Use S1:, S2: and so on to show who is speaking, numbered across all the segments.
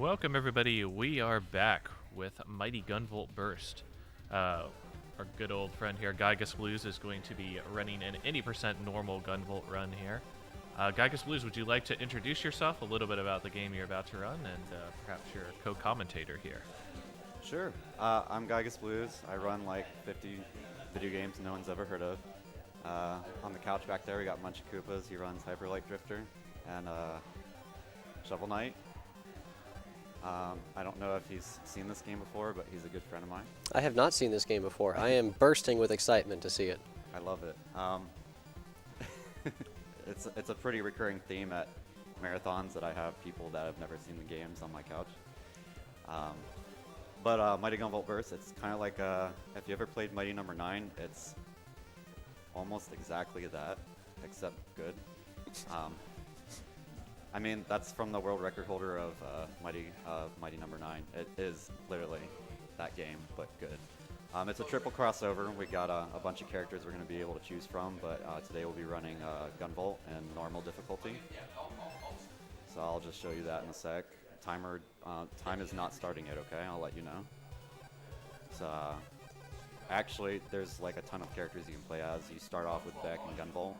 S1: Welcome everybody, we are back with Mighty Gunvolt Burst. Our good old friend here, GiygasBlues, is going to be running an 80% normal Gunvolt run here. GiygasBlues, would you like to introduce yourself, a little bit about the game you're about to run, and perhaps your co-commentator here?
S2: Sure. I'm GiygasBlues. I run like 50 video games no one's ever heard of. On the couch back there, we got Munch Koopas. He runs Hyperlight Drifter and Shovel Knight. I don't know if he's seen this game before, but he's a good friend of mine.
S3: I have not seen this game before. I am bursting with excitement to see it.
S2: I love it. It's a pretty recurring theme at marathons that I have people that have never seen the games on my couch. But Mighty Gunvolt Burst, it's kind of like if you ever played Mighty Number 9, it's almost exactly that, except good. I mean, that's from the world record holder of Mighty Number 9. It is literally that game, but good. It's a triple crossover. We got a bunch of characters we're going to be able to choose from, but today we'll be running Gunvolt and normal difficulty. So I'll just show you that in a sec. Time is not starting yet, okay? I'll let you know. So actually, there's like a ton of characters you can play as. You start off with Beck and Gunvolt.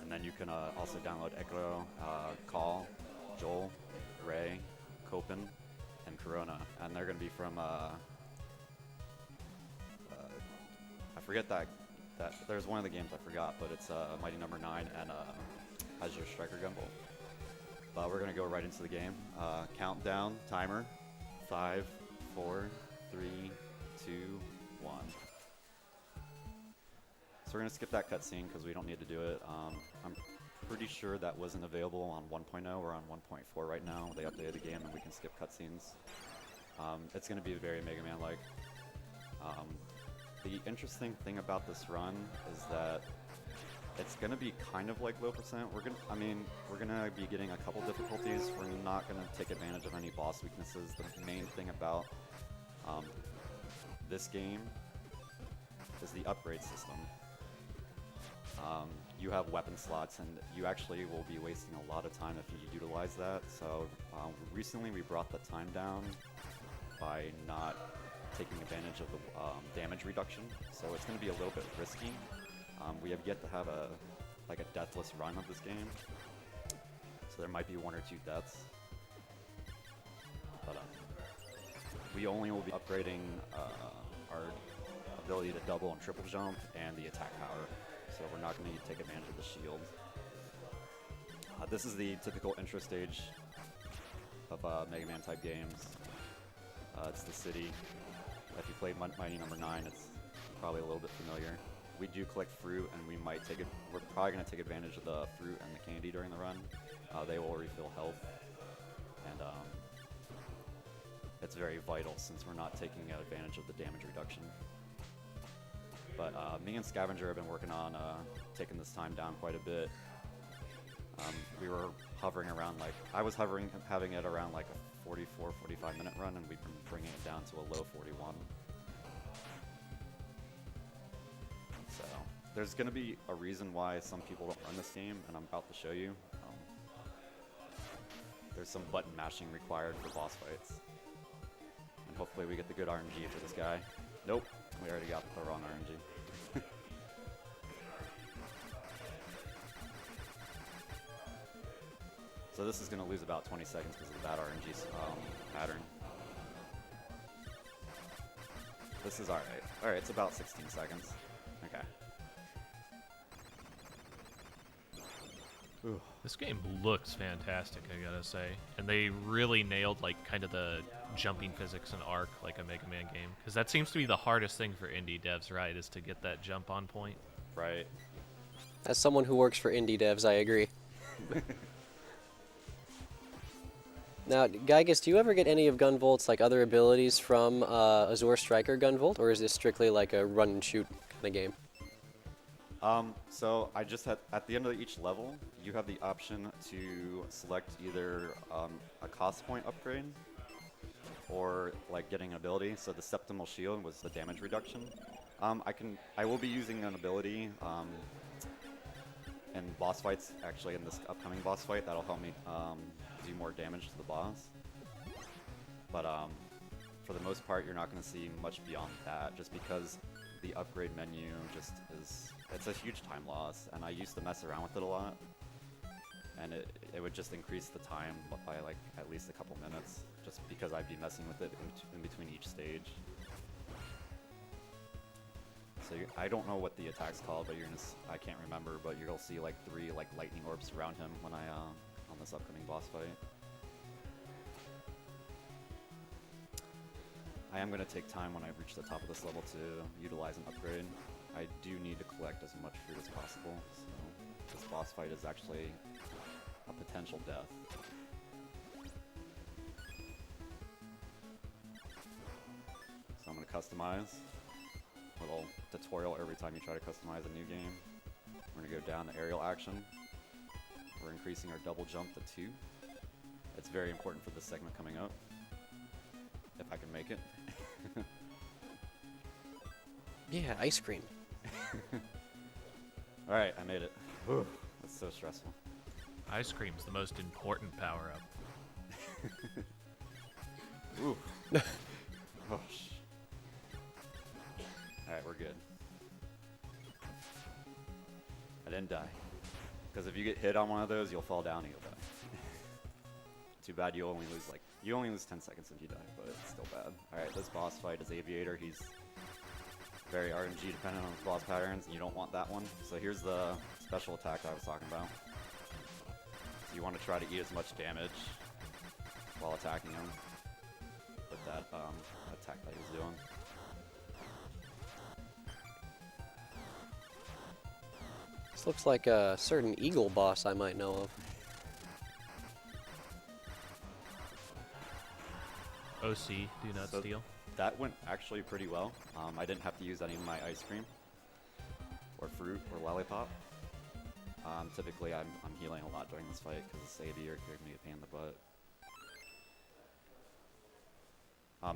S2: And then you can also download Ekro, Call, Joel, Ray, Copen, and Corona. And they're going to be from, I forget that there's one of the games I forgot, but it's Mighty Number 9 and Azure Striker Gunvolt. But we're going to go right into the game. Countdown, timer, 5, 4, 3, 2, 1. So we're going to skip that cutscene because we don't need to do it. I'm pretty sure that wasn't available on 1.0. We're on 1.4 right now. They updated the game and we can skip cutscenes. It's going to be very Mega Man-like. The interesting thing about this run is that it's going to be kind of like low percent. We're going to be getting a couple difficulties. We're not going to take advantage of any boss weaknesses. The main thing about this game is the upgrade system. You have weapon slots, and you actually will be wasting a lot of time if you utilize that. So recently we brought the time down by not taking advantage of the damage reduction. So it's going to be a little bit risky. We have yet to have a deathless run of this game, so there might be 1 or 2 deaths. But we only will be upgrading our ability to double and triple jump and the attack power. So we're not going to take advantage of the shield. This is the typical intro stage of Mega Man type games. It's the city. If you played Mighty Number 9, it's probably a little bit familiar. We do collect fruit, and we're probably going to take advantage of the fruit and the candy during the run. They will refill health, and it's very vital since we're not taking advantage of the damage reduction. But me and Scavenger have been working on taking this time down quite a bit. We were hovering around having it around like a 44, 45 minute run, and we've been bringing it down to a low 41. So there's going to be a reason why some people don't run this game, and I'm about to show you. There's some button mashing required for boss fights. And hopefully we get the good RNG for this guy. Nope, we already got the wrong RNG. So this is going to lose about 20 seconds because of the bad RNG pattern. This is alright. Alright, it's about 16 seconds. Okay. Ooh.
S1: This game looks fantastic, I gotta say. And they really nailed like kind of the jumping physics and arc like a Mega Man game. Because that seems to be the hardest thing for indie devs, right? Is to get that jump on point.
S2: Right.
S3: As someone who works for indie devs, I agree. Now, Giygas, do you ever get any of Gunvolt's like other abilities from Azure Striker Gunvolt, or is this strictly like a run and shoot kind of game?
S2: So I just had, at the end of each level, you have the option to select either a cost point upgrade or like getting an ability. So the Septimal Shield was the damage reduction. I will be using an ability in boss fights, actually in this upcoming boss fight, that'll help me do more damage to the boss. But for the most part, you're not going to see much beyond that, just because the upgrade menu just is, it's a huge time loss, and I used to mess around with it a lot, and it would just increase the time by like at least a couple minutes, just because I'd be messing with it in between each stage. So I don't know what the attack's called, but I can't remember, but you'll see like 3 like lightning orbs around him when on this upcoming boss fight. I am going to take time when I reach the top of this level to utilize an upgrade. I do need to collect as much fruit as possible, so this boss fight is actually a potential death. So I'm going to customize. Little tutorial every time you try to customize a new game. We're going to go down the aerial action. We're increasing our double jump to 2. It's very important for this segment coming up, if I can make it.
S3: Yeah, ice cream.
S2: Alright, I made it. Whew, that's so stressful.
S1: Ice cream's the most important power-up.
S2: Ooh. Oh, alright, we're good. I didn't die. Because if you get hit on one of those, you'll fall down and you'll die. Too bad you only lose 10 seconds if you die, but it's still bad. Alright, this boss fight is Aviator. He's very RNG dependent on his boss patterns, and you don't want that one. So here's the special attack I was talking about. You want to try to eat as much damage while attacking him with that attack that he's doing.
S3: This looks like a certain eagle boss I might know of.
S1: OC, do not steal.
S2: That went actually pretty well. I didn't have to use any of my ice cream or fruit or lollipop. Typically, I'm healing a lot during this fight because Aviator gave me a pain in the butt.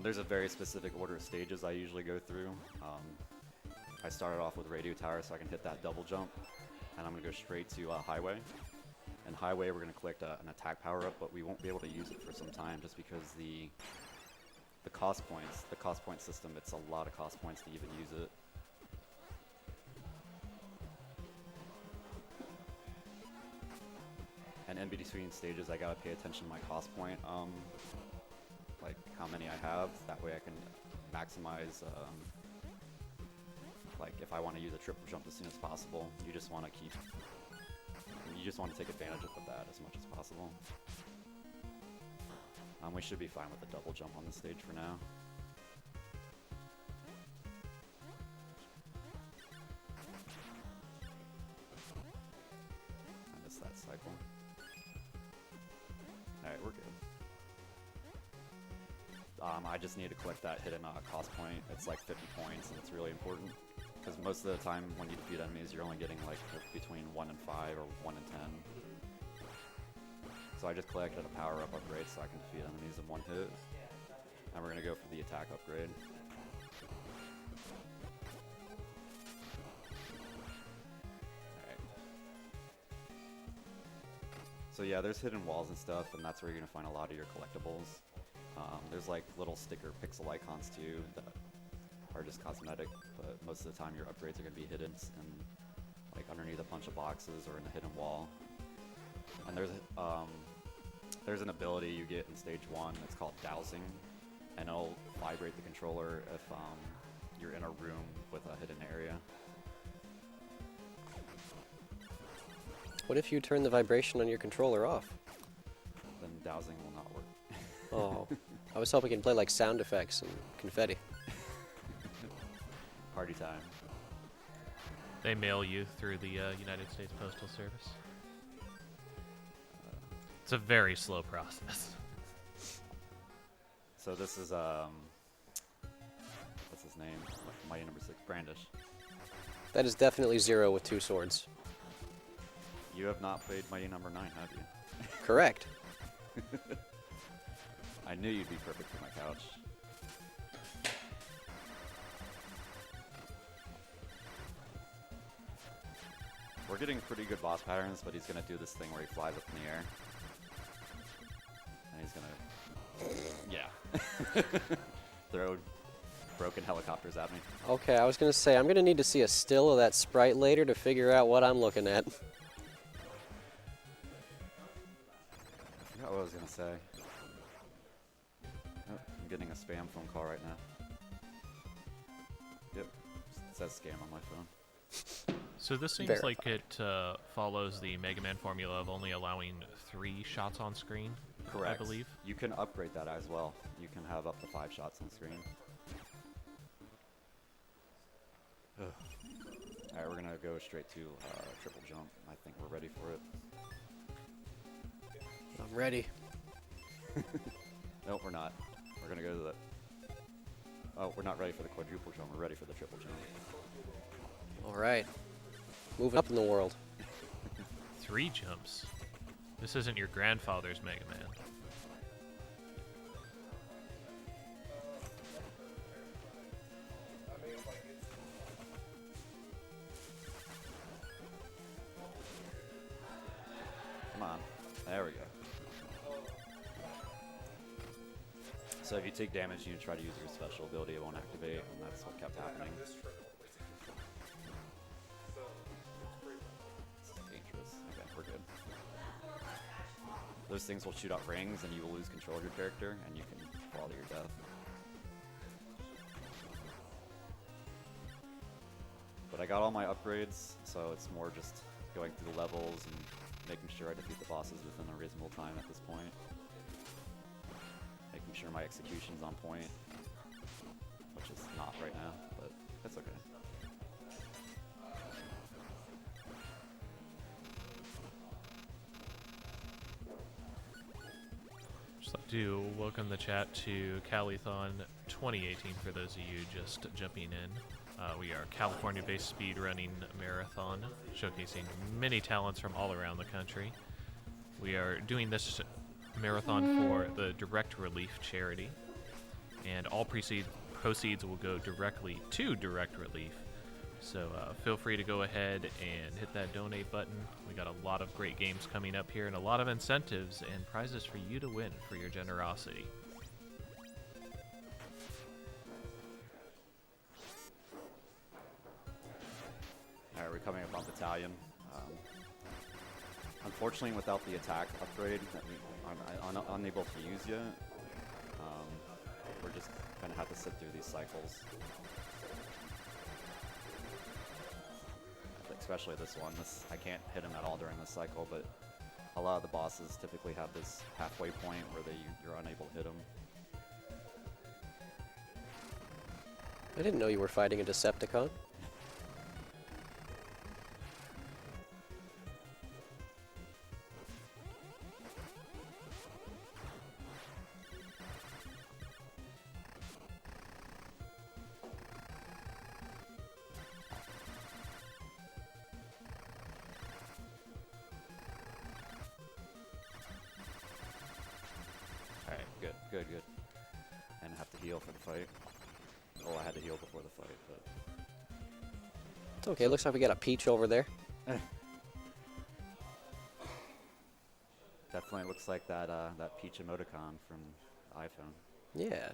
S2: There's a very specific order of stages I usually go through. I started off with Radio Tower so I can hit that double jump, and I'm going to go straight to Highway. And Highway, we're going to collect an attack power-up, but we won't be able to use it for some time just because the cost point system, it's a lot of cost points to even use it. And in between stages, I gotta pay attention to my cost point, like how many I have. That way I can maximize, like if I want to use a triple jump as soon as possible, you just want to take advantage of that as much as possible. We should be fine with the double jump on the stage for now. I missed that cycle. Alright, we're good. I just need to collect that hidden cost point. It's like 50 points, and it's really important. Because most of the time when you defeat enemies, you're only getting like between 1 and 5 or 1 and 10. So I just collected a power-up upgrade so I can defeat enemies in 1 hit. And we're going to go for the attack upgrade. Alright. So yeah, there's hidden walls and stuff, and that's where you're going to find a lot of your collectibles. There's like little sticker pixel icons too that are just cosmetic, but most of the time your upgrades are going to be hidden in, like underneath a bunch of boxes or in a hidden wall. And there's an ability you get in stage 1, it's called dowsing, and it'll vibrate the controller if you're in a room with a hidden area.
S3: What if you turn the vibration on your controller off?
S2: Then dowsing will not work.
S3: Oh, I was hoping you could play like sound effects and confetti.
S2: Party time.
S1: They mail you through the United States Postal Service. It's a very slow process.
S2: So this is, what's his name? Mighty number 6, Brandish.
S3: That is definitely Zero with 2 swords.
S2: You have not played Mighty number 9, have you?
S3: Correct.
S2: I knew you'd be perfect for my couch. We're getting pretty good boss patterns, but he's going to do this thing where he flies up in the air. And he's going to... Yeah. Throw broken helicopters at me.
S3: Okay, I was gonna say, I'm gonna need to see a still of that sprite later to figure out what I'm looking at.
S2: I forgot what I was gonna say. Oh, I'm getting a spam phone call right now. Yep, it says scam on my phone.
S1: So this seems
S3: Verify.
S1: like it follows the Mega Man formula of only allowing 3 shots on screen.
S2: Correct.
S1: I believe.
S2: You can upgrade that as well. You can have up to 5 shots on screen. Alright, we're gonna go straight to triple jump. I think we're ready for it.
S3: I'm ready.
S2: Nope, we're not. We're gonna go to the... Oh, we're not ready for the quadruple jump. We're ready for the triple jump.
S3: All right. Moving up in the world.
S1: 3 jumps. This isn't your grandfather's Mega Man.
S2: Come on. There we go. So if you take damage and you try to use your special ability, it won't activate, and that's what kept happening. It's dangerous. Okay, we're good. Those things will shoot out rings, and you will lose control of your character, and you can fall to your death. But I got all my upgrades, so it's more just going through the levels and making sure I defeat the bosses within a reasonable time at this point. Making sure my execution's on point, which is not right now, but that's okay.
S1: Just like to welcome the chat to Calithon 2018 for those of you just jumping in. We are a California-based speedrunning marathon showcasing many talents from all around the country. We are doing this marathon for the Direct Relief charity, and all proceeds will go directly to Direct Relief. So feel free to go ahead and hit that donate button. We got a lot of great games coming up here and a lot of incentives and prizes for you to win for your generosity.
S2: Alright, we're coming up on Battalion. Unfortunately, without the attack upgrade that we are unable to use yet, we're just gonna have to sit through these cycles. Especially this one. I can't hit him at all during this cycle, but a lot of the bosses typically have this halfway point where you're unable to hit them.
S3: I didn't know you were fighting a Decepticon.
S2: Alright, good. And I have to heal for the fight. Well, I had to heal before the fight, but...
S3: It's okay, looks like we got a Peach over there.
S2: Definitely looks like that Peach emoticon from iPhone.
S3: Yeah.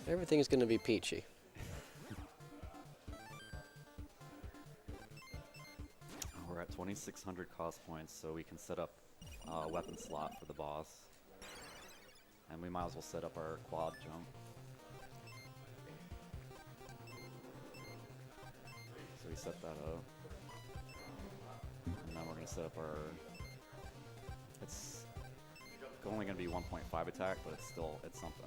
S3: Everything's gonna be peachy.
S2: We're at 2,600 cost points, so we can set up a weapon slot for the boss. And we might as well set up our quad jump. So we set that up. And then we're going to set up our... It's only going to be 1.5 attack, but it's something.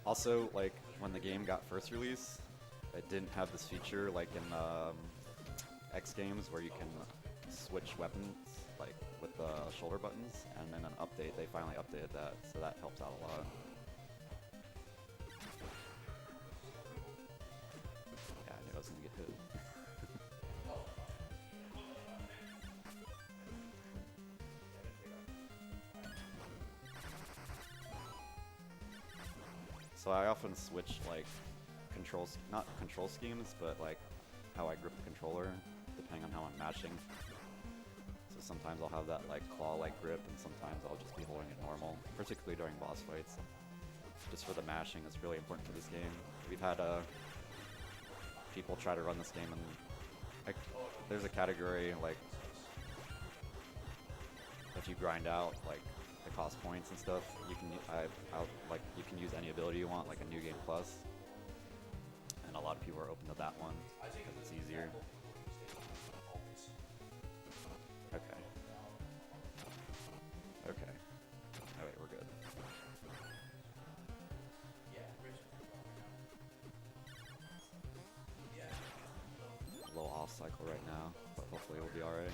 S2: Also, like, when the game got first released, it didn't have this feature like in X games where you can switch weapons like with the shoulder buttons, and then an update, they finally updated that, so that helps out a lot. Yeah, I knew I was gonna get hit. So I often switch like not control schemes, but like how I grip the controller, depending on how I'm matching. So sometimes I'll have that like claw-like grip, and sometimes I'll just be holding it normal, particularly during boss fights. Just for the mashing, it's really important for this game. We've had people try to run this game, and like, there's a category like if you grind out like the cost points and stuff, you can like you can use any ability you want, like a New Game Plus, and a lot of people are open to that one because it's easier. Okay. Okay. Oh wait, we're good. A little off cycle right now, but hopefully we'll be alright.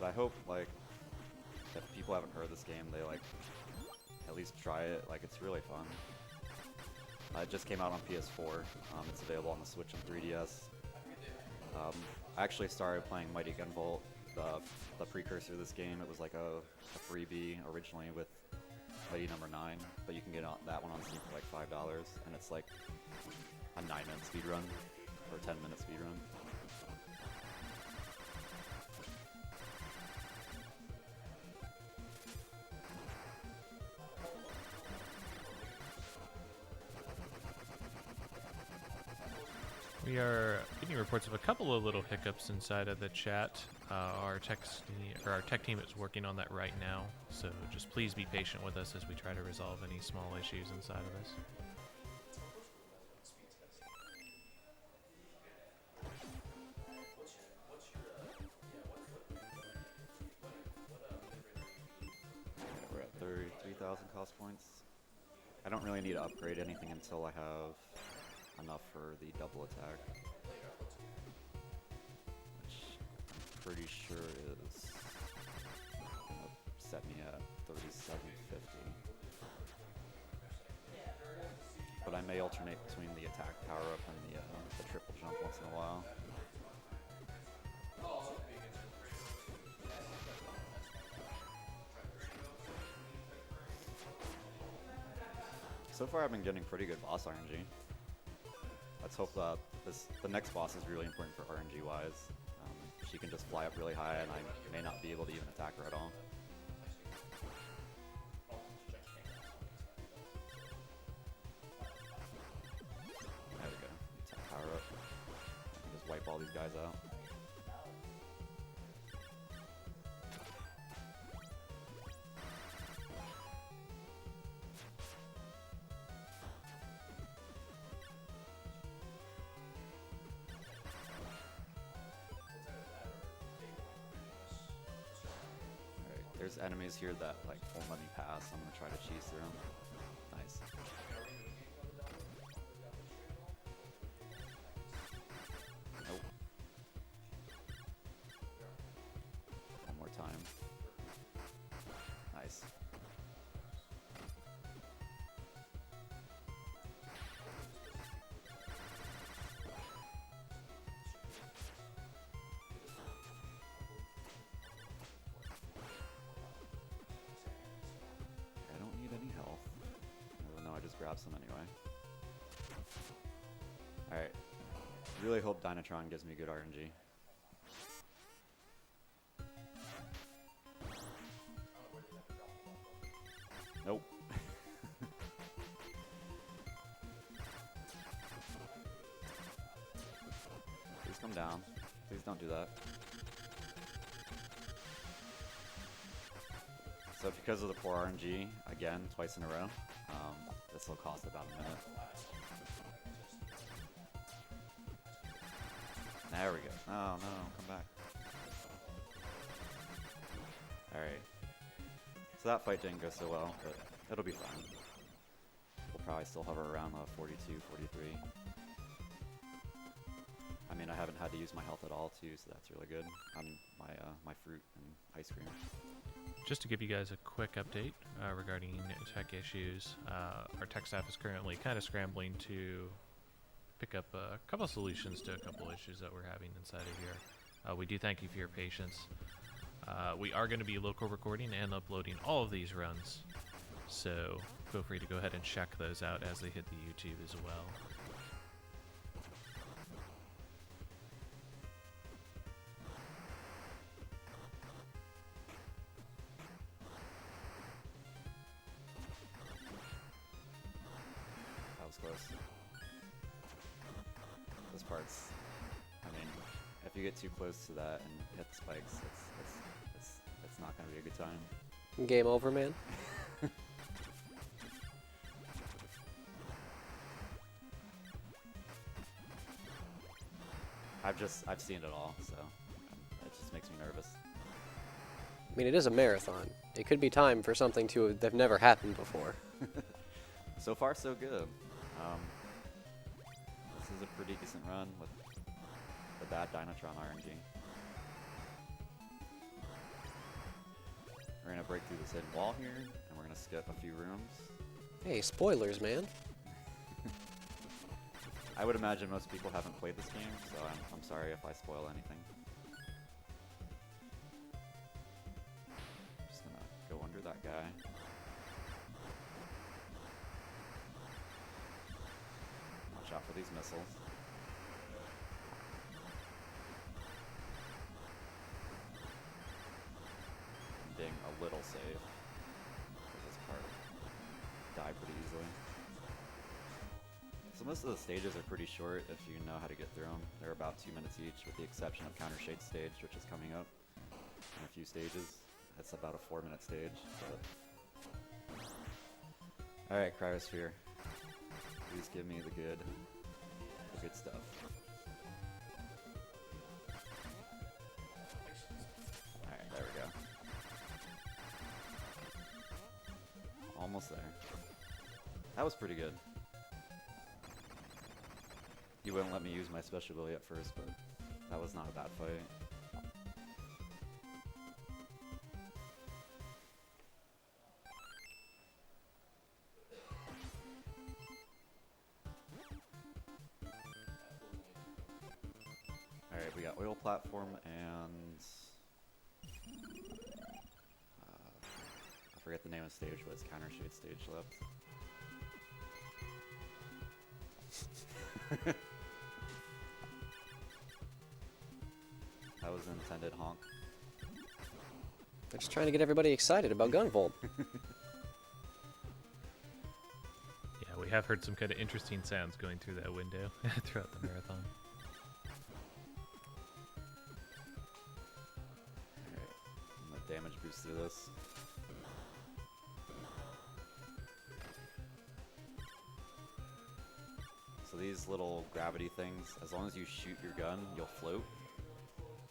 S2: But I hope, like, if people haven't heard this game, they, like, at least try it. Like, it's really fun. It just came out on PS4. It's available on the Switch and 3DS. I actually started playing Mighty Gunvolt, the precursor to this game. It was like a freebie originally with Mighty Number 9, but you can get that one on Steam for like $5, and it's like a 9-minute speedrun, or 10-minute speedrun.
S1: We are getting reports of a couple of little hiccups inside of the chat. Our tech team is working on that right now, so just please be patient with us as we try to resolve any small issues inside of this.
S2: We're at 33,000 cost points. I don't really need to upgrade anything until I have enough for the double attack, which I'm pretty sure is gonna set me at 3750. But I may alternate between the attack power up and the triple jump once in a while. So far I've been getting pretty good boss RNG. Let's hope that the next boss is really important for RNG wise. She can just fly up really high and I may not be able to even attack her at all. There we go. Attack power up. I can just wipe all these guys out. There's enemies here that like won't let me pass. I'm gonna try to cheese through them. Nice. Nope. One more time. Nice. Grab some anyway. Alright. Really hope Dynatron gives me good RNG. Nope. Please come down. Please don't do that. So because of the poor RNG, again, twice in a row, this will cost about a minute. There we go. Oh no, come back. Alright. So that fight didn't go so well, but it'll be fine. We'll probably still hover around 42, 43. I mean, I haven't had to use my health at all too, so that's really good. My fruit and ice cream.
S1: Just to give you guys a quick update regarding tech issues, our tech staff is currently kind of scrambling to pick up a couple solutions to a couple issues that we're having inside of here. We do thank you for your patience. We are going to be local recording and uploading all of these runs, so feel free to go ahead and check those out as they hit the YouTube as well.
S2: close. This part's, I mean, if you get too close to that and hit the spikes, it's not gonna be a good time.
S3: Game over, man.
S2: I've seen it all, so it just makes me nervous.
S3: I mean, it is a marathon. It could be time for something to have never happened before.
S2: So far, so good. This is a pretty decent run with the bad Dynatron RNG. We're gonna break through this hidden wall here, and we're gonna skip a few rooms.
S3: Hey, spoilers, man.
S2: I would imagine most people haven't played this game, so I'm sorry if I spoil anything. Just gonna go under that guy. Watch out for these missiles. I'm being a little safe, because this part die pretty easily. So most of the stages are pretty short if you know how to get through them. They're about 2 minutes each, with the exception of Counter Shade stage, which is coming up in a few stages. It's about a 4-minute stage. Alright, Cryosphere. Please give me the good stuff. Alright, there we go. Almost there. That was pretty good. He wouldn't let me use my special ability at first, but that was not a bad fight. Alright, we got Oil Platform and... I forget the name of the stage, but it's Counter Shade stage left. That was an intended honk.
S3: They're just trying to get everybody excited about Gunvolt.
S1: Yeah, we have heard some kind of interesting sounds going through that window throughout the marathon.
S2: Alright, I'm gonna damage boost through this. So these little gravity things, as long as you shoot your gun, you'll float.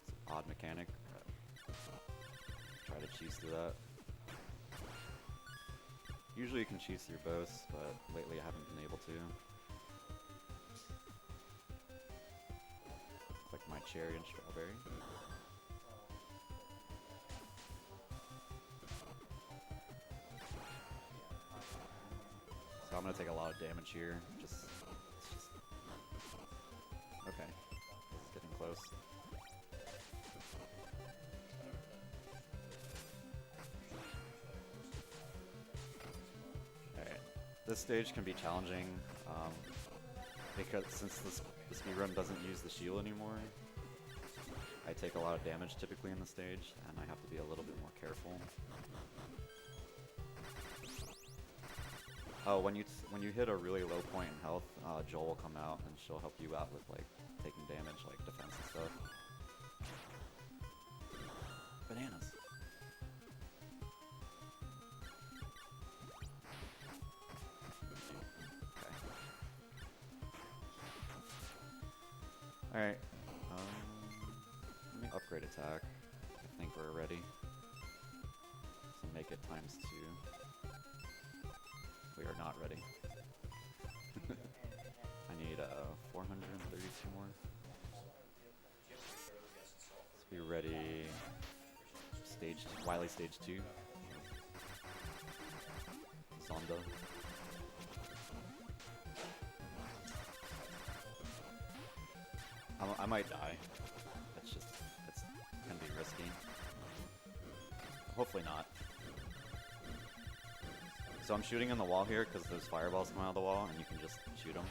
S2: It's an odd mechanic. Try to cheese through that. Usually you can cheese through both, but lately I haven't been able to. Like my cherry and strawberry. So I'm gonna take a lot of damage here. Okay, it's getting close. Alright, this stage can be challenging because since the speedrun doesn't use the shield anymore, I take a lot of damage typically in the stage, and I have to be a little bit more careful. Oh, when you hit a really low point in health, Joel will come out and she'll help you out with like taking damage, like defense and stuff. Bananas. Okay. All right. Let me upgrade attack. I think we're ready. So make it ×2. We are not ready. I need 432 more. Let's be ready. Wily stage 2. Zonda. I might die. It's gonna be risky. Hopefully not. So I'm shooting in the wall here because those fireballs come out of the wall and you can just shoot them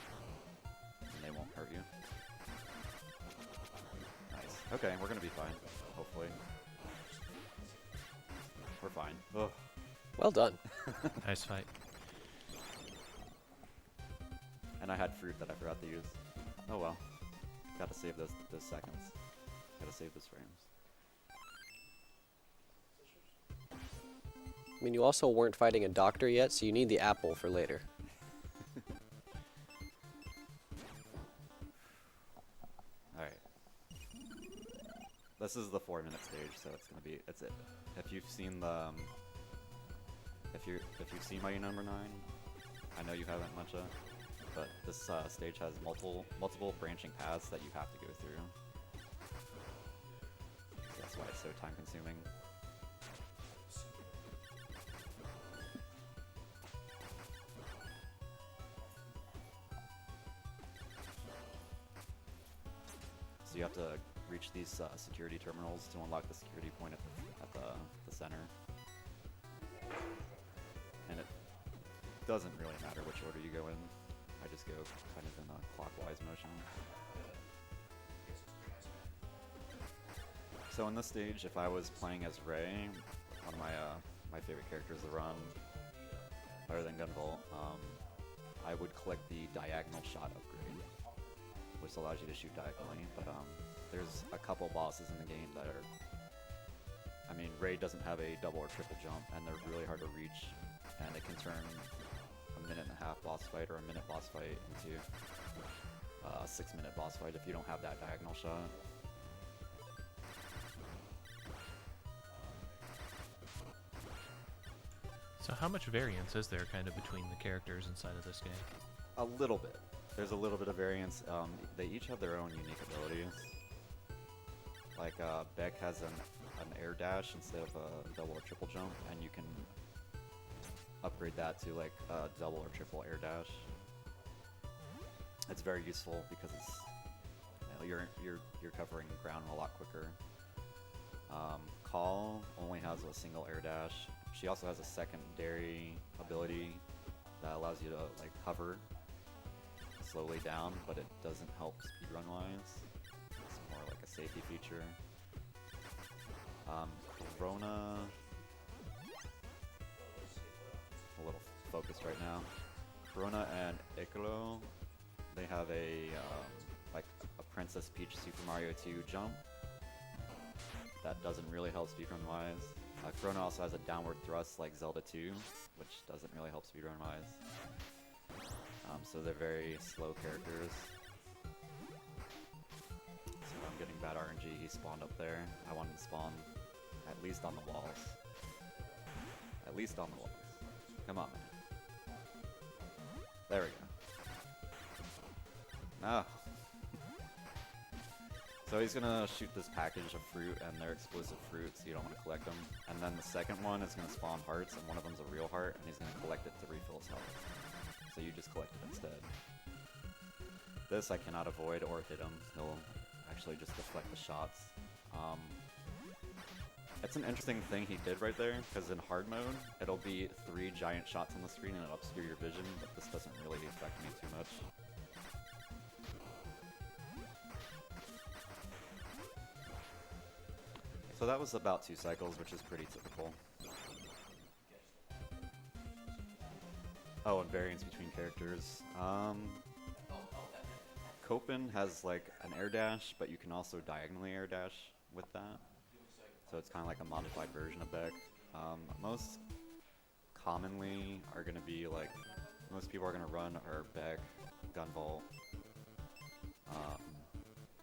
S2: and they won't hurt you. Nice. Okay, we're gonna be fine. Hopefully. We're fine. Ugh.
S3: Well done.
S1: Nice fight.
S2: And I had fruit that I forgot to use. Oh well. Gotta save those seconds. Gotta save those frames.
S3: I mean, you also weren't fighting a doctor yet, so you need the apple for later.
S2: Alright. This is the 4-minute stage, so it's gonna be, it's it. If you've seen the, if you've seen Mighty Number 9, I know you haven't much of, but this stage has multiple branching paths that you have to go through. So that's why it's so time consuming. So you have to reach these security terminals to unlock the security point at the center. And it doesn't really matter which order you go in. I just go kind of in a clockwise motion. So in this stage, if I was playing as Ray, one of my favorite characters to run, other than Gunvolt, I would collect the diagonal shot upgrade, which allows you to shoot diagonally. But there's a couple bosses in the game that are, I mean, Ray doesn't have a double or triple jump, and they're really hard to reach, and it can turn a 1.5-minute boss fight or a minute boss fight into a 6-minute boss fight if you don't have that diagonal shot.
S1: So how much variance is there kind of between the characters inside of this game?
S2: A little bit. There's a little bit of variance. They each have their own unique abilities. Like Beck has an air dash instead of a double or triple jump, and you can upgrade that to like a double or triple air dash. It's very useful because it's, you know, you're covering ground a lot quicker. Call only has a single air dash. She also has a secondary ability that allows you to like hover slowly down, but it doesn't help speedrun wise. It's more like a safety feature. Corona, a little focused right now. Corona and Icaro, they have a like a Princess Peach Super Mario 2 jump that doesn't really help speedrun wise. Corona also has a downward thrust like Zelda 2, which doesn't really help speedrun wise. So they're very slow characters. So I'm getting bad RNG. He spawned up there. I wanted to spawn at least on the walls. At least on the walls. Come on, man. There we go. Ah. So he's gonna shoot this package of fruit, and they're explosive fruits, so you don't want to collect them. And then the second one is gonna spawn hearts, and one of them's a real heart, and he's gonna collect it to refill his health. So you just collect it instead. This I cannot avoid or hit him. He'll actually just deflect the shots. It's an interesting thing he did right there, because in hard mode, it'll be 3 giant shots on the screen and it'll obscure your vision, but this doesn't really affect me too much. So that was about 2 cycles, which is pretty typical. Oh, and variance between characters. Copen has like an air dash, but you can also diagonally air dash with that. So it's kind of like a modified version of Beck. Most commonly are going to be like, most people are going to run are Beck, Gunvolt,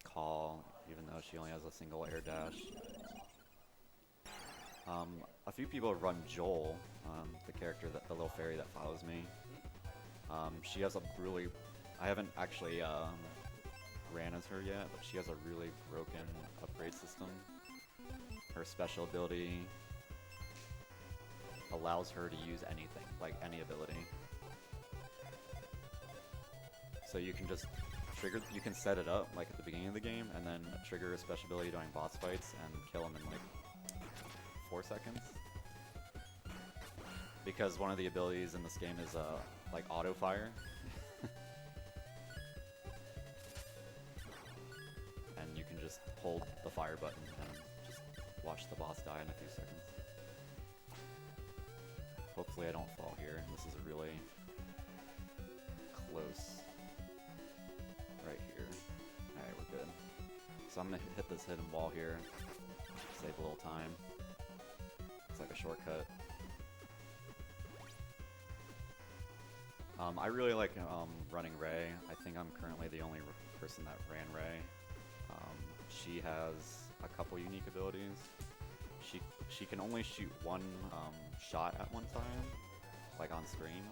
S2: Call, even though she only has a single air dash. A few people run Joel, the character, the little fairy that follows me. She has a really, I haven't actually ran as her yet, but she has a really broken upgrade system. Her special ability allows her to use anything, like any ability. So you can just trigger, you can set it up like at the beginning of the game, and then trigger a special ability during boss fights and kill them in like 4 seconds. Because one of the abilities in this game is like auto fire. And you can just hold the fire button and just watch the boss die in a few seconds. Hopefully I don't fall here. This is a really close So I'm gonna hit this hidden wall here, save a little time. It's like a shortcut. I really like running Ray. I think I'm currently the only person that ran Ray. She has a couple unique abilities. She can only shoot one shot at one time, like on screen.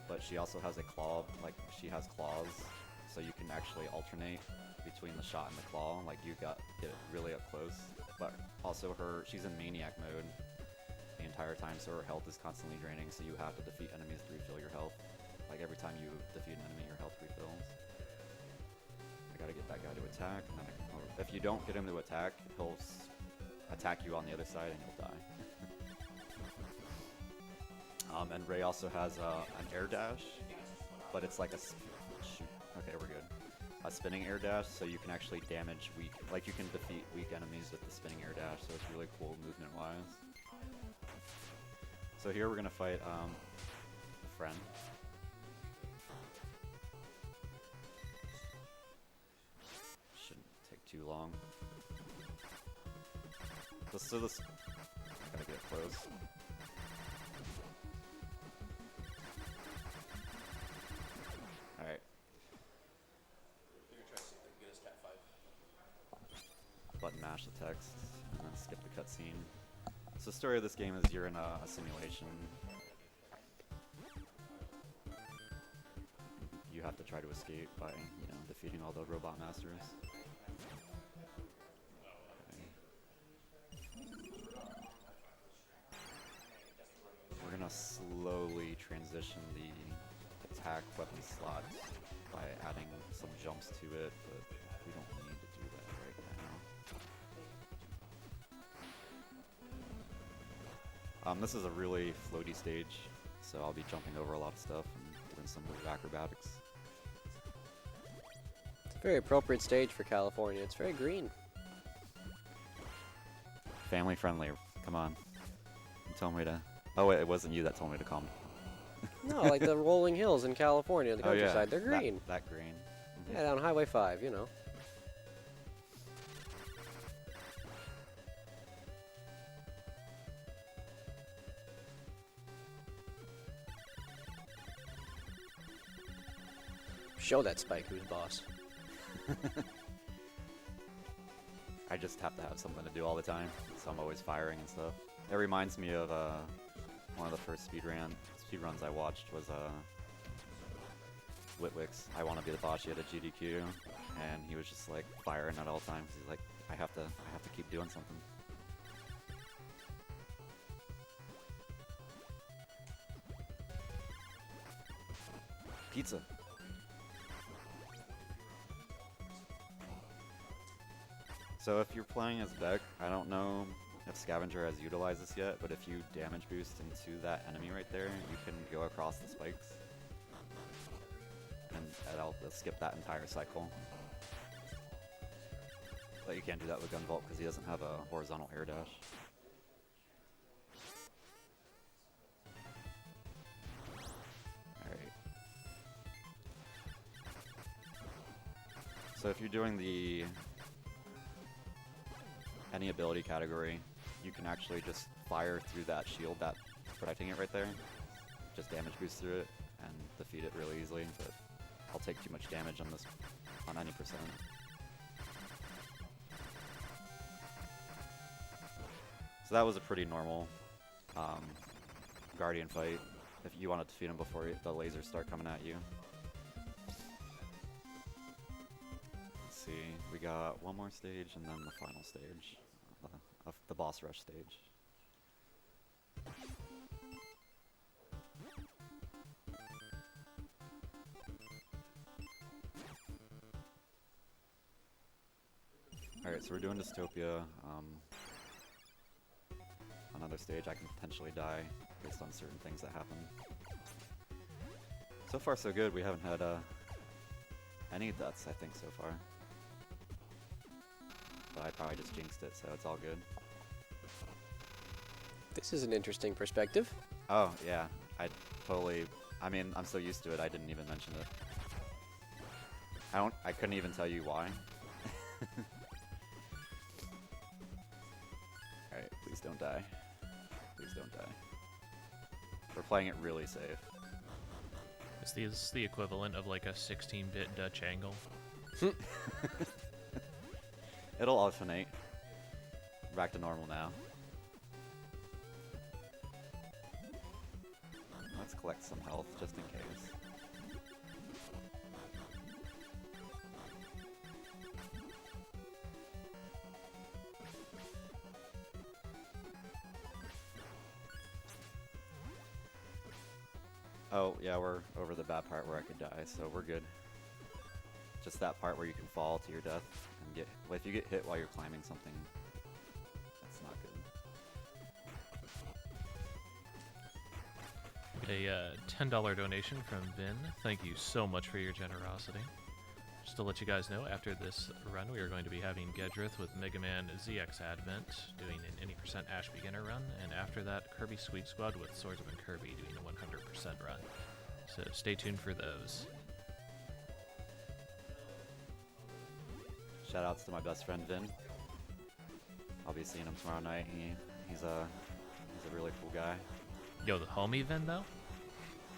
S2: But she also has a claw, like she has claws, so you can actually alternate between the shot and the claw. Like you get it really up close. But also she's in maniac mode the entire time, so her health is constantly draining, so you have to defeat enemies to refill your health. Like every time you defeat an enemy, your health refills. I gotta get that guy to attack, and then if you don't get him to attack, he'll attack you on the other side and you'll die. And Ray also has an air dash, but it's like okay, we're good. A spinning air dash, so you can actually damage weak, like you can defeat weak enemies with the spinning air dash, so it's really cool movement-wise. So here we're gonna fight a friend. Shouldn't take too long. I gotta get close. Alright. Button mash the text, and then skip the cutscene. So the story of this game is you're in a simulation. You have to try to escape by, defeating all the robot masters. We're gonna slowly transition the attack weapon slot by adding some jumps to it, but we don't need to do that right now. This is a really floaty stage, so I'll be jumping over a lot of stuff and doing some weird acrobatics.
S3: It's a very appropriate stage for California. It's very green.
S2: Family friendly. Come on. You told me to. Oh wait, it wasn't you that told me to come.
S3: No, like the rolling hills in California, the countryside, they're green.
S2: That green. Mm-hmm.
S3: Yeah, down Highway 5, you know. Show that Spike who's boss.
S2: I just have to have something to do all the time, so I'm always firing and stuff. It reminds me of one of the first speedruns I watched was Witwick's I Want to Be the Boss. He had a GDQ, and he was just like firing at all times. He's like, I have to keep doing something. Pizza. So if you're playing as Beck, I don't know if Scavenger has utilized this yet, but if you damage boost into that enemy right there, you can go across the spikes. And that'll skip that entire cycle. But you can't do that with Gunvolt because he doesn't have a horizontal air dash. Alright. So if you're doing the any ability category, you can actually just fire through that shield that's protecting it right there. Just damage boost through it and defeat it really easily, but I'll take too much damage on this on any percent. So that was a pretty normal Guardian fight if you want to defeat him before the lasers start coming at you. Let's see, we got one more stage and then the final stage, the boss rush stage. Alright, so we're doing Dystopia. Another stage I can potentially die based on certain things that happen. So far so good, we haven't had any deaths I think so far. But I probably just jinxed it, so it's all good.
S3: This is an interesting perspective.
S2: Oh yeah, I'm so used to it I didn't even mention it. I couldn't even tell you why. Alright, please don't die. Please don't die. We're playing it really safe.
S1: Is this the equivalent of like a 16-bit Dutch angle?
S2: It'll alternate. Back to normal now. Let's collect some health just in case. Oh, yeah, we're over the bad part where I could die, so we're good. Just that part where you can fall to your death and get. Well, if you get hit while you're climbing something, that's not good.
S1: A $10 donation from Vin. Thank you so much for your generosity. Just to let you guys know, after this run, we are going to be having Gedrith with Mega Man ZX Advent doing an any percent Ash beginner run, and after that, Kirby Sweet Squad with Swordsman Kirby doing a 100% run. So stay tuned for those.
S2: Shoutouts to my best friend Vin. I'll be seeing him tomorrow night. He's a really cool guy.
S1: Yo, the homie Vin though?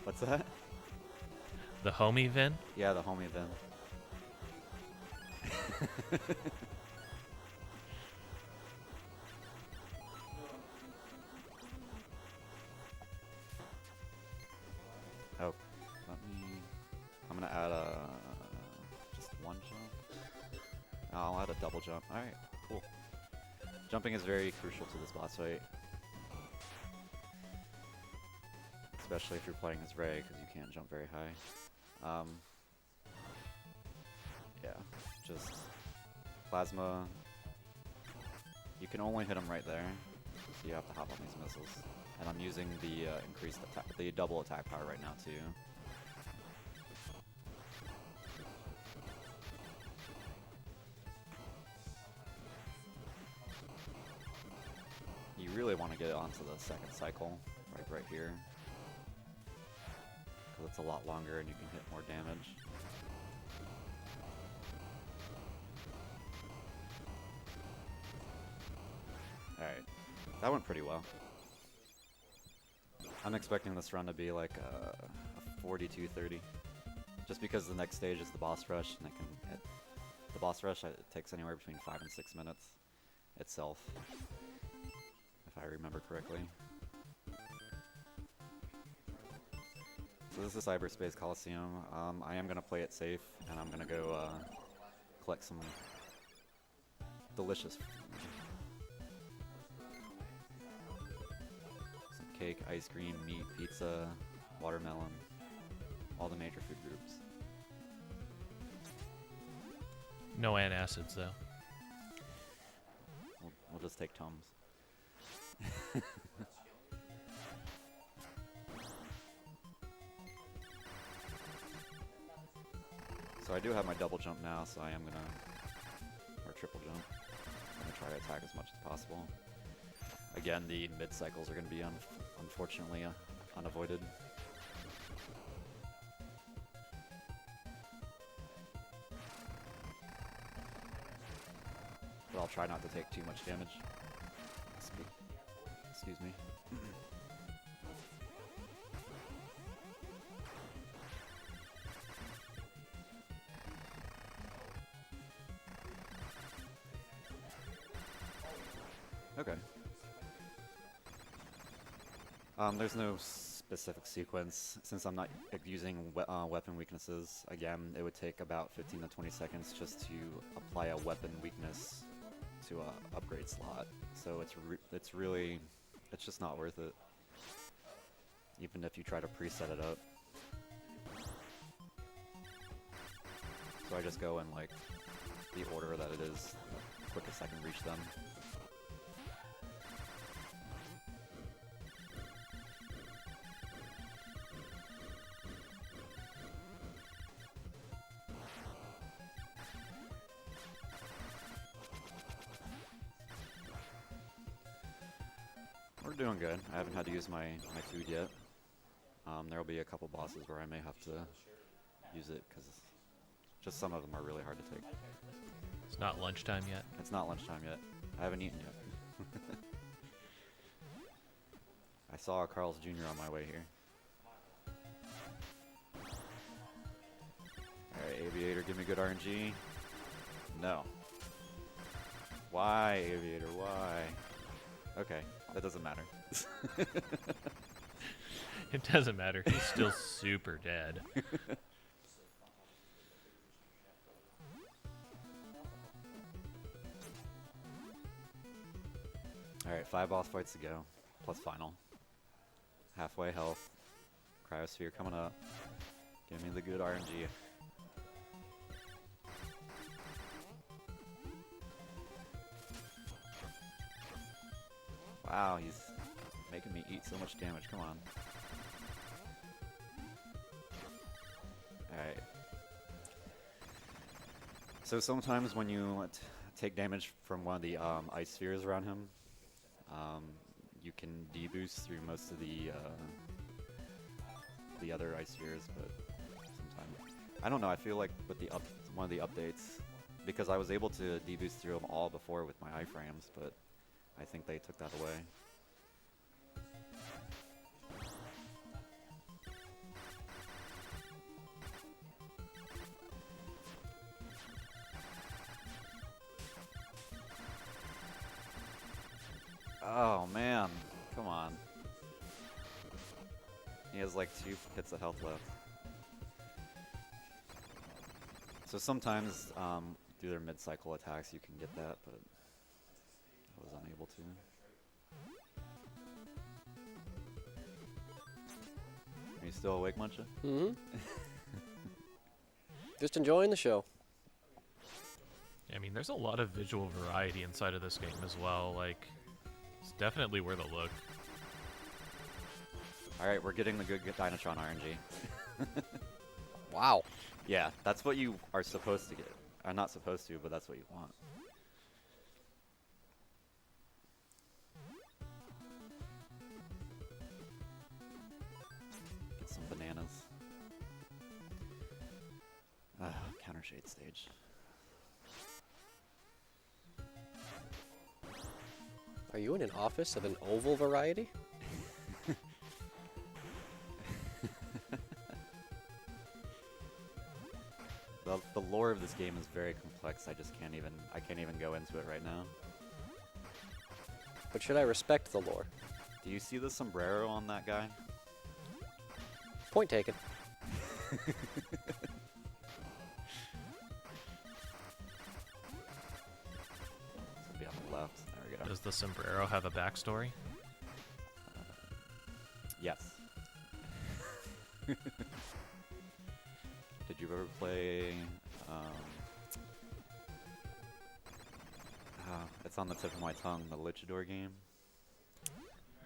S2: What's that?
S1: The homie Vin?
S2: Yeah, the homie Vin. Oh, I'm gonna add just one jump. I'll add a double jump. All right, cool. Jumping is very crucial to this boss fight, especially if you're playing as Ray, because you can't jump very high. Yeah, just plasma. You can only hit them right there, so you have to hop on these missiles. And I'm using the increased attack, the double attack power right now too. You really want to get it onto the second cycle, right here, because it's a lot longer and you can hit more damage. Alright, that went pretty well. I'm expecting this run to be like a 42-30, just because the next stage is the boss rush, and the boss rush it takes anywhere between 5 and 6 minutes itself, if I remember correctly. So this is Cyberspace Coliseum. I am gonna play it safe, and I'm gonna go collect some delicious cake, ice cream, meat, pizza, watermelon, all the major food groups.
S1: No antacids though.
S2: We'll just take Tums. So I do have my double jump now, so I am gonna, or triple jump. I'm gonna try to attack as much as possible. Again, the mid cycles are gonna be unfortunately unavoided. But I'll try not to take too much damage. Excuse me. Okay. There's no specific sequence. Since I'm not using weapon weaknesses, again, it would take about 15 to 20 seconds just to apply a weapon weakness to a upgrade slot. So it's really, it's just not worth it, even if you try to preset it up. So I just go in like the order that it is, the quickest I can reach them. We're doing good. I haven't had to use my food yet. There will be a couple bosses where I may have to use it because Just some of them are really hard to take.
S1: It's not lunchtime yet.
S2: It's not lunchtime yet. I haven't eaten yet. I saw a Carl's Jr. on my way here. Alright, Aviator, give me good RNG. No. Why, Aviator, why? Okay, that doesn't matter.
S1: It doesn't matter. He's still super dead.
S2: Alright, 5 boss fights to go, plus final. Halfway health. Cryosphere coming up. Give me the good RNG. Wow, he's making me eat so much damage. Come on. Alright. So sometimes when you take damage from one of the ice spheres around him, you can deboost through most of the other ice spheres, but sometimes I don't know. I feel like with the one of the updates, because I was able to deboost through them all before with my iframes, but I think they took that away. Oh man, come on. He has like 2 hits of health left. So sometimes through their mid-cycle attacks you can get that, but I was unable to. Are you still awake, Muncha?
S3: Mm-hmm. Just enjoying the show.
S1: I mean, there's a lot of visual variety inside of this game as well. Like, it's definitely worth a look.
S2: Alright, we're getting the good Dynatron RNG.
S3: Wow.
S2: Yeah, that's what you are supposed to get. Or not supposed to, but that's what you want. Get some bananas. Counter shade stage.
S3: Are you in an office of an oval variety?
S2: The lore of this game is very complex. I can't even go into it right now.
S3: But should I respect the lore?
S2: Do you see the sombrero on that guy?
S3: Point taken.
S2: This will be on the left. There we go.
S1: Does the sombrero have a backstory?
S2: Yes. Did you ever play? It's on the tip of my tongue. The Luchador game.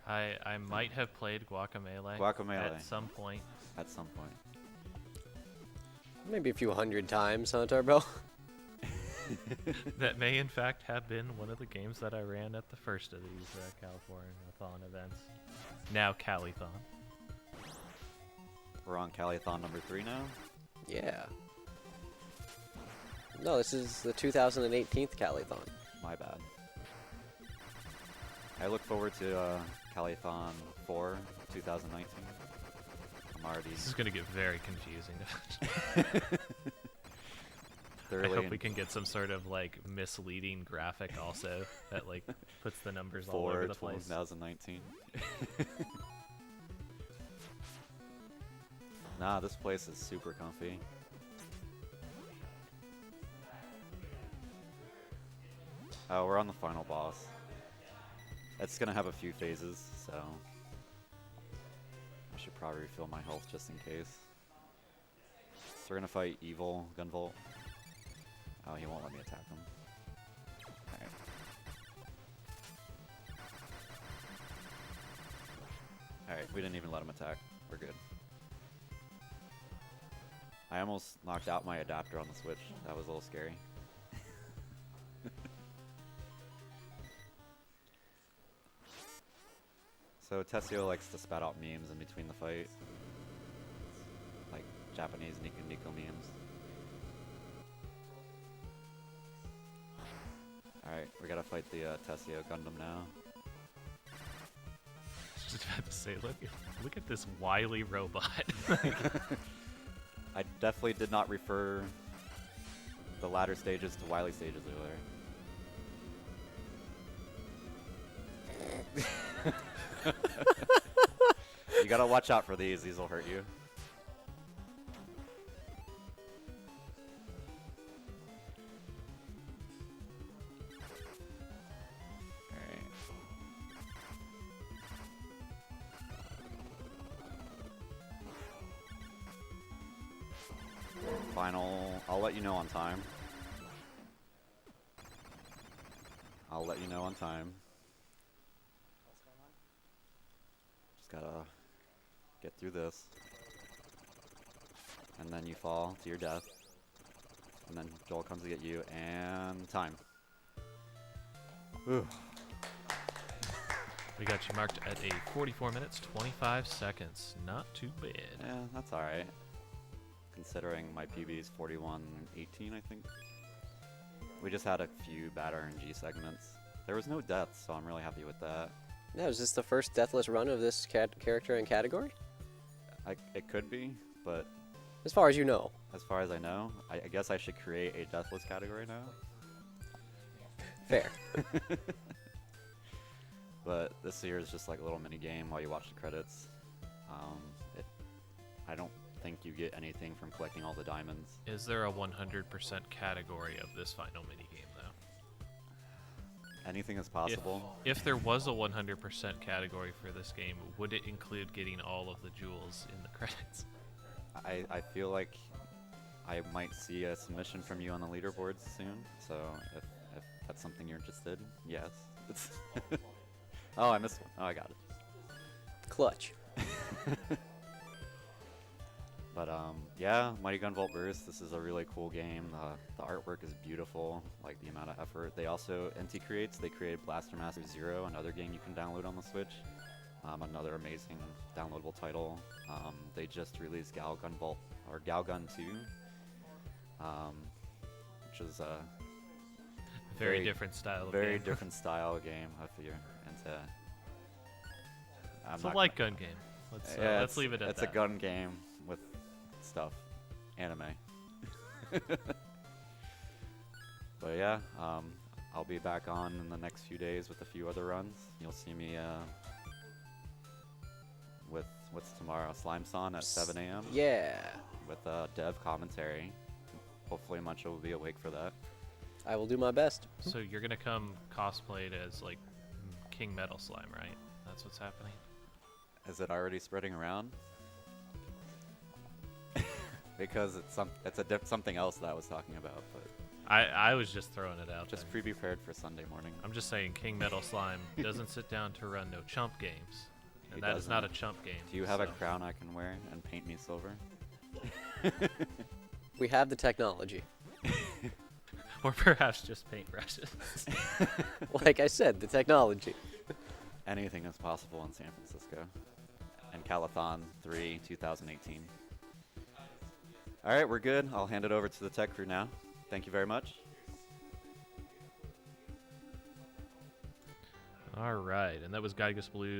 S1: I might have played Guacamelee.
S2: Guacamelee.
S1: At some point.
S2: At some point.
S3: Maybe a few hundred times, huh, Turbo?
S1: That may in fact have been one of the games that I ran at the first of these Calithon events. Now Calithon.
S2: We're on Calithon number 3 now.
S3: Yeah. No, this is the 2018 Calithon.
S2: My bad. I look forward to Calithon 4 2019. I'm already.
S1: This is going to get very confusing. I hope we can get some sort of like misleading graphic also that like puts the numbers all over the place.
S2: 2019. Nah, this place is super comfy. Oh, we're on the final boss. It's gonna have a few phases, so I should probably refill my health just in case. So we're gonna fight Evil Gunvolt. Oh, he won't let me attack him. Alright. Alright, we didn't even let him attack. We're good. I almost knocked out my adapter on the Switch. That was a little scary. So Tessio likes to spat out memes in between the fight. Like Japanese Nico Nico memes. Alright, we gotta fight the Tessio Gundam now.
S1: Just about to say, look at this wily robot.
S2: I definitely did not refer the latter stages to wily stages earlier. You gotta watch out for these will hurt you. Final, I'll let you know on time. I'll let you know on time. Just gotta get through this. And then you fall to your death. And then Joel comes to get you, and time. Whew.
S1: We got you marked at a 44 minutes, 25 seconds. Not too bad.
S2: Yeah, that's alright. Considering my PB is 41:18, I think. We just had a few bad RNG segments. There was no deaths, so I'm really happy with that.
S3: Yeah, is this the first deathless run of this character and category?
S2: It could be, but
S3: As far as you know.
S2: as far as I know, I guess I should create a deathless category now.
S3: Fair.
S2: But this year is just like a little mini game while you watch the credits. I don't think you get anything from collecting all the diamonds.
S1: Is there a 100% category of this final minigame, though?
S2: Anything is possible.
S1: If there was a 100% category for this game, would it include getting all of the jewels in the credits?
S2: I feel like I might see a submission from you on the leaderboards soon, so if that's something you're interested in, yes. Oh, I missed one. Oh, I got it.
S3: Clutch.
S2: But yeah, Mighty Gunvolt Burst, this is a really cool game. The artwork is beautiful, like the amount of effort. They also, NT creates, they created Blaster Master Zero, another game you can download on the Switch. Another amazing downloadable title. They just released Galgun 2, which is a
S1: Very different style of
S2: very
S1: game.
S2: different style game if you're into.
S1: It's a light gun game. Let's leave it at that.
S2: It's a gun game with stuff, anime. But yeah, I'll be back on in the next few days with a few other runs. You'll see me with what's tomorrow, Slimeson at 7 a.m.
S3: Yeah.
S2: with dev commentary. Hopefully Muncho will be awake for that.
S3: I will do my best.
S1: So you're gonna come cosplayed as like King Metal Slime, right? That's what's happening.
S2: Is it already spreading around? Because it's something else that I was talking about, but
S1: I was just throwing it out
S2: just
S1: there.
S2: pre-prepared for Sunday morning.
S1: I'm just saying King Metal Slime doesn't sit down to run no chump games. And
S2: He
S1: that is not a
S2: doesn't.
S1: chump game.
S2: Do you have a
S1: so-
S2: crown I can wear and paint me silver?
S3: We have the technology.
S1: Or perhaps just paintbrushes.
S3: Like I said, the technology.
S2: Anything is possible in San Francisco. And Calithon 3 2018. All right, we're good. I'll hand it over to the tech crew now. Thank you very much.
S1: All right, and that was GiygasBlues.